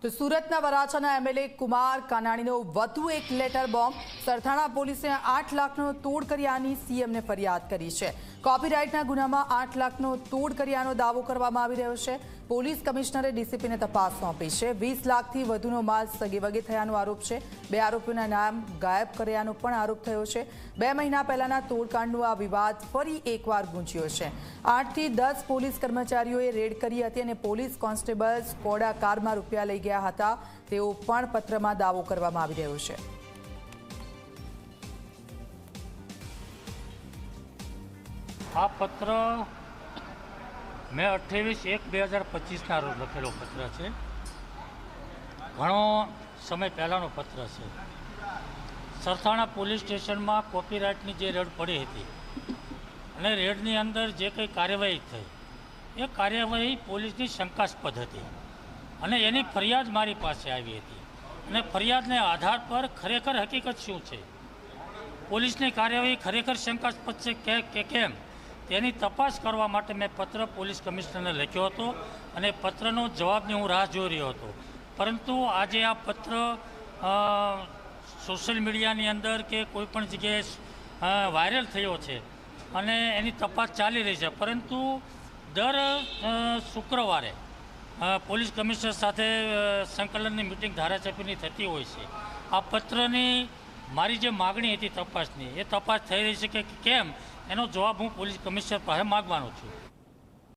તો સુરતના વરાછાના એમએલએ કુમાર કાનાણીનો વધુ એક લેટર બોમ્બ. સરથાણા પોલીસે 8 લાખનો તોડ કર્યાની સીએમને ફરિયાદ કરી છે. કોપીરાઇટના ગુનામાં 8 લાખનો તોડ કર્યાનો દાવો કરવામાં આવી રહ્યો છે. પોલીસ કમિશનરે ડીસીપીને તપાસ સોંપી છે. 20 લાખથી વધુનો માલ સગેવગે થયાનો આરોપ છે. 2 આરોપીઓના નામ ગાયબ કર્યાનો પણ આરોપ થયો છે. 2 મહિના પહેલાના તોડકાંડનો આ વિવાદ ફરી એકવાર ગુંજ્યો છે. 8 થી 10 પોલીસ કર્મચારીઓએ રેડ કરી હતી અને પોલીસ કોન્સ્ટેબલ સ્કોડા કારમાં રૂપિયા લઈ ગયા હતા તેવો પણ પત્રમાં દાવો કરવામાં આવી રહ્યો છે. આ પત્ર મેં 28/1/2025 રોજ લખેલો પત્ર છે. ઘણો સમય પહેલાંનો પત્ર છે. સરથાણા પોલીસ સ્ટેશનમાં કોપીરાઇટની જે રેડ પડી હતી અને રેડની અંદર જે કંઈ કાર્યવાહી થઈ એ કાર્યવાહી પોલીસની શંકાસ્પદ હતી અને એની ફરિયાદ મારી પાસે આવી હતી અને ફરિયાદને આધાર પર ખરેખર હકીકત શું છે, પોલીસની કાર્યવાહી ખરેખર શંકાસ્પદ છે કે કેમ તેની તપાસ કરવા માટે મેં પત્ર પોલીસ કમિશનરને લખ્યો હતો અને પત્રનો જવાબની હું રાહ જોઈ રહ્યો હતો. પરંતુ આજે આ પત્ર સોશિયલ મીડિયાની અંદર કે કોઈપણ જગ્યાએ વાયરલ થયો છે અને એની તપાસ ચાલી રહી છે. પરંતુ દર શુક્રવારે પોલીસ કમિશનર સાથે સંકલનની મિટિંગ ધારાસભ્યની થતી હોય છે. આ પત્રની મારી જે માગણી હતી તપાસની એ તપાસ થઈ રહી છે કે કેમ એનો જવાબ હું પોલીસ કમિશનર પાસે માગવાનો છું.